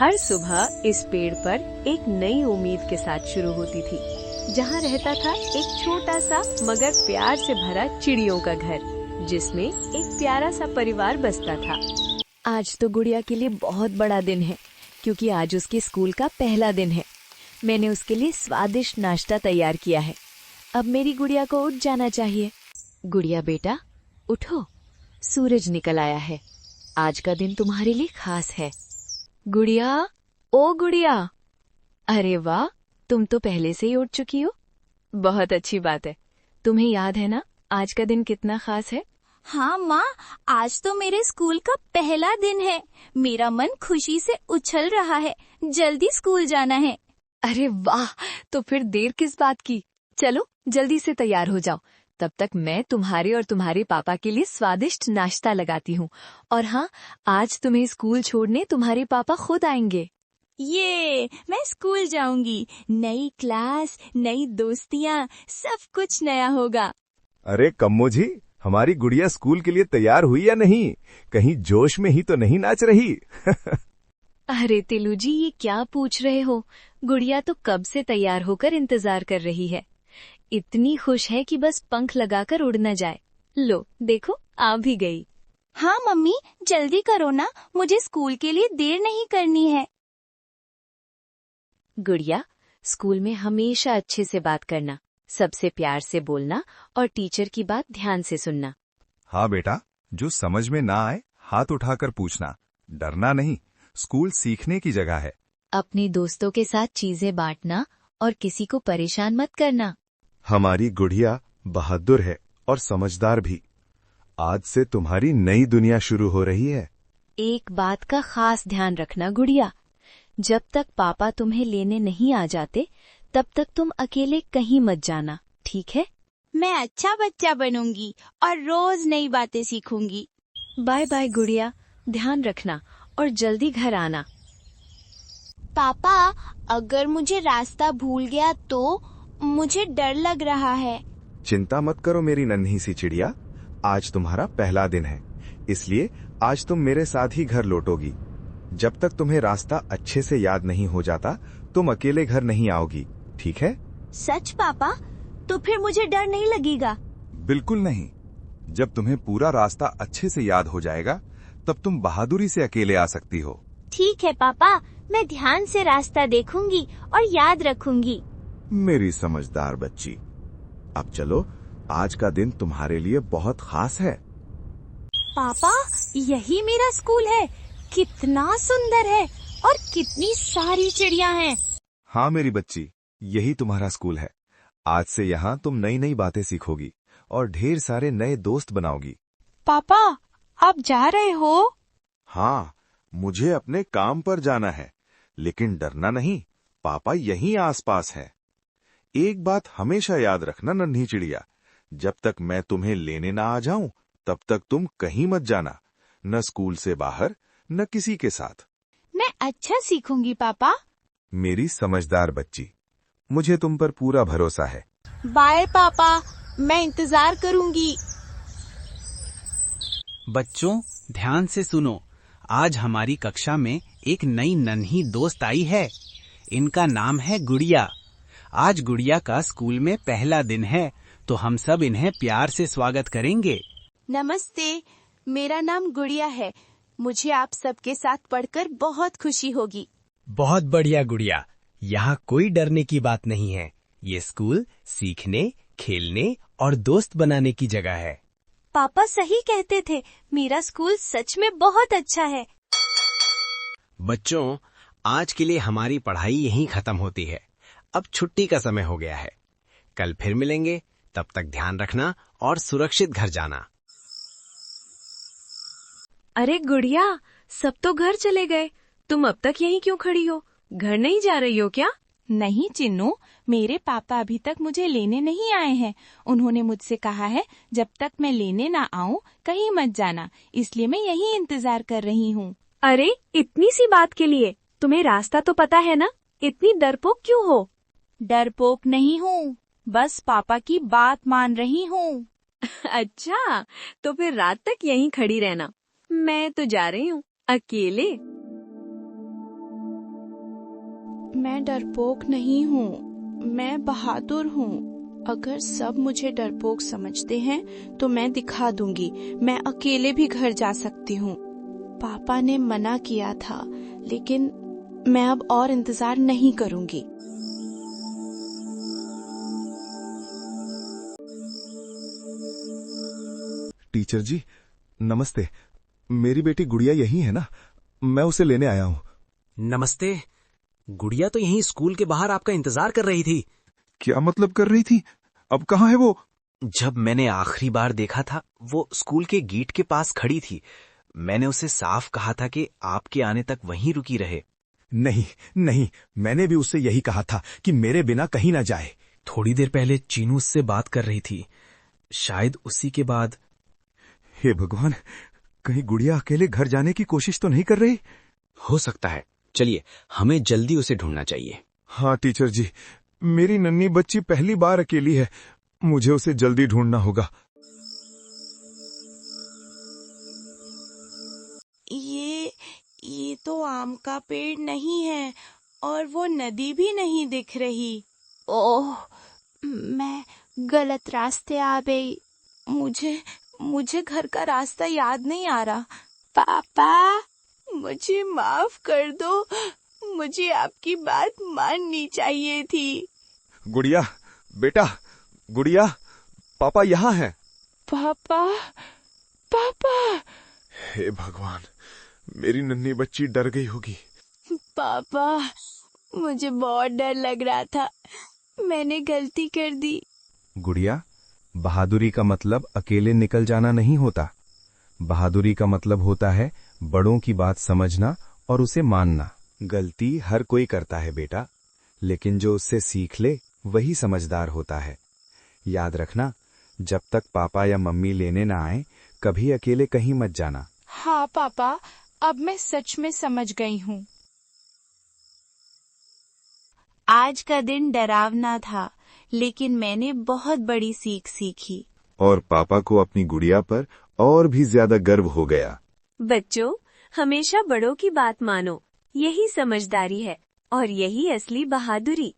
हर सुबह इस पेड़ पर एक नई उम्मीद के साथ शुरू होती थी, जहाँ रहता था एक छोटा सा मगर प्यार से भरा चिड़ियों का घर, जिसमें एक प्यारा सा परिवार बसता था। आज तो गुड़िया के लिए बहुत बड़ा दिन है, क्योंकि आज उसके स्कूल का पहला दिन है। मैंने उसके लिए स्वादिष्ट नाश्ता तैयार किया है। अब मेरी गुड़िया को उठ जाना चाहिए। गुड़िया बेटा, उठो, सूरज निकल आया है। आज का दिन तुम्हारे लिए खास है। गुड़िया, ओ गुड़िया, अरे वाह, तुम तो पहले से ही उठ चुकी हो। बहुत अच्छी बात है। तुम्हें याद है ना आज का दिन कितना खास है? हाँ माँ, आज तो मेरे स्कूल का पहला दिन है। मेरा मन खुशी से उछल रहा है। जल्दी स्कूल जाना है। अरे वाह, तो फिर देर किस बात की? चलो जल्दी से तैयार हो जाओ। तब तक मैं तुम्हारे और तुम्हारे पापा के लिए स्वादिष्ट नाश्ता लगाती हूँ। और हाँ, आज तुम्हें स्कूल छोड़ने तुम्हारे पापा खुद आएंगे। ये मैं स्कूल जाऊंगी। नई क्लास, नई दोस्तियाँ, सब कुछ नया होगा। अरे कम्मो जी, हमारी गुड़िया स्कूल के लिए तैयार हुई या नहीं? कहीं जोश में ही तो नहीं नाच रही? अरे तिलू जी, ये क्या पूछ रहे हो? गुड़िया तो कब से तैयार होकर इंतजार कर रही है। इतनी खुश है कि बस पंख लगाकर उड़ न जाए। लो देखो, आ भी गई। हाँ मम्मी, जल्दी करो ना, मुझे स्कूल के लिए देर नहीं करनी है। गुड़िया, स्कूल में हमेशा अच्छे से बात करना, सबसे प्यार से बोलना और टीचर की बात ध्यान से सुनना। हाँ बेटा, जो समझ में ना आए हाथ उठाकर पूछना, डरना नहीं। स्कूल सीखने की जगह है। अपने दोस्तों के साथ चीजें बांटना और किसी को परेशान मत करना। हमारी गुड़िया बहादुर है और समझदार भी। आज से तुम्हारी नई दुनिया शुरू हो रही है। एक बात का खास ध्यान रखना गुड़िया, जब तक पापा तुम्हें लेने नहीं आ जाते तब तक तुम अकेले कहीं मत जाना, ठीक है? मैं अच्छा बच्चा बनूंगी और रोज नई बातें सीखूंगी। बाय बाय गुड़िया, ध्यान रखना और जल्दी घर आना। पापा, अगर मुझे रास्ता भूल गया तो मुझे डर लग रहा है। चिंता मत करो मेरी नन्ही सी चिड़िया, आज तुम्हारा पहला दिन है, इसलिए आज तुम मेरे साथ ही घर लौटोगी। जब तक तुम्हें रास्ता अच्छे से याद नहीं हो जाता, तुम अकेले घर नहीं आओगी, ठीक है? सच पापा? तो फिर मुझे डर नहीं लगेगा? बिल्कुल नहीं। जब तुम्हें पूरा रास्ता अच्छे से याद हो जाएगा, तब तुम बहादुरी से अकेले आ सकती हो। ठीक है पापा, मैं ध्यान से रास्ता देखूंगी और याद रखूंगी। मेरी समझदार बच्ची। अब चलो, आज का दिन तुम्हारे लिए बहुत खास है। पापा, यही मेरा स्कूल है। कितना सुंदर है और कितनी सारी चिड़ियाँ हैं। हाँ मेरी बच्ची, यही तुम्हारा स्कूल है। आज से यहाँ तुम नई नई बातें सीखोगी और ढेर सारे नए दोस्त बनाओगी। पापा, आप जा रहे हो? हाँ, मुझे अपने काम पर जाना है, लेकिन डरना नहीं, पापा यहीं आसपास है। एक बात हमेशा याद रखना नन्ही चिड़िया, जब तक मैं तुम्हें लेने ना आ जाऊं, तब तक तुम कहीं मत जाना, न स्कूल से बाहर न किसी के साथ। मैं अच्छा सीखूंगी पापा। मेरी समझदार बच्ची, मुझे तुम पर पूरा भरोसा है। बाय पापा, मैं इंतजार करूंगी। बच्चों, ध्यान से सुनो। आज हमारी कक्षा में एक नई नन्ही दोस्त आई है। इनका नाम है गुड़िया। आज गुड़िया का स्कूल में पहला दिन है, तो हम सब इन्हें प्यार से स्वागत करेंगे। नमस्ते, मेरा नाम गुड़िया है। मुझे आप सबके साथ पढ़कर बहुत खुशी होगी। बहुत बढ़िया गुड़िया, यहाँ कोई डरने की बात नहीं है। ये स्कूल सीखने, खेलने और दोस्त बनाने की जगह है। पापा सही कहते थे, मेरा स्कूल सच में बहुत अच्छा है। बच्चों, आज के लिए हमारी पढ़ाई यहीं खत्म होती है। अब छुट्टी का समय हो गया है। कल फिर मिलेंगे, तब तक ध्यान रखना और सुरक्षित घर जाना। अरे गुड़िया, सब तो घर चले गए, तुम अब तक यहीं क्यों खड़ी हो? घर नहीं जा रही हो क्या? नहीं चिन्नू, मेरे पापा अभी तक मुझे लेने नहीं आए हैं। उन्होंने मुझसे कहा है जब तक मैं लेने ना आऊं कहीं मत जाना, इसलिए मैं यहीं इंतजार कर रही हूँ। अरे इतनी सी बात के लिए तुम्हें रास्ता तो पता है ना, इतनी डरपोक क्यों हो? डरपोक नहीं हूँ, बस पापा की बात मान रही हूँ। अच्छा, तो फिर रात तक यहीं खड़ी रहना। मैं तो जा रही हूँ अकेले। मैं डरपोक नहीं हूँ, मैं बहादुर हूँ। अगर सब मुझे डरपोक समझते हैं तो मैं दिखा दूंगी, मैं अकेले भी घर जा सकती हूँ। पापा ने मना किया था, लेकिन मैं अब और इंतजार नहीं करूंगी। टीचर जी नमस्ते, मेरी बेटी गुड़िया यही है ना? मैं उसे लेने आया हूँ। नमस्ते। गुड़िया तो यहीं स्कूल के बाहर आपका इंतजार कर रही थी। क्या मतलब कर रही थी? अब कहाँ है वो? जब मैंने आखिरी बार देखा था वो स्कूल के गेट के पास खड़ी थी। मैंने उसे साफ कहा था कि आपके आने तक वहीं रुकी रहे। नहीं नहीं, मैंने भी उससे यही कहा था कि मेरे बिना कहीं ना जाए। थोड़ी देर पहले चीनू उससे बात कर रही थी, शायद उसी के बाद। हे भगवान, कहीं गुड़िया अकेले घर जाने की कोशिश तो नहीं कर रही? हो सकता है। चलिए, हमें जल्दी उसे ढूंढना चाहिए। हाँ टीचर जी, मेरी नन्ही बच्ची पहली बार अकेली है, मुझे उसे जल्दी ढूंढना होगा। ये तो आम का पेड़ नहीं है और वो नदी भी नहीं दिख रही। ओह, मैं गलत रास्ते आ गई। मुझे घर का रास्ता याद नहीं आ रहा। पापा, मुझे माफ कर दो, मुझे आपकी बात माननी चाहिए थी। गुड़िया, बेटा, गुड़िया, पापा यहाँ है। पापा, पापा। हे भगवान, मेरी नन्ही बच्ची डर गई होगी। पापा, मुझे बहुत डर लग रहा था, मैंने गलती कर दी। गुड़िया, बहादुरी का मतलब अकेले निकल जाना नहीं होता। बहादुरी का मतलब होता है बड़ों की बात समझना और उसे मानना। गलती हर कोई करता है बेटा, लेकिन जो उससे सीख ले वही समझदार होता है। याद रखना, जब तक पापा या मम्मी लेने ना आए, कभी अकेले कहीं मत जाना। हाँ पापा, अब मैं सच में समझ गई हूँ। आज का दिन डरावना था, लेकिन मैंने बहुत बड़ी सीख सीखी। और पापा को अपनी गुड़िया पर और भी ज्यादा गर्व हो गया। बच्चों, हमेशा बड़ों की बात मानो, यही समझदारी है और यही असली बहादुरी।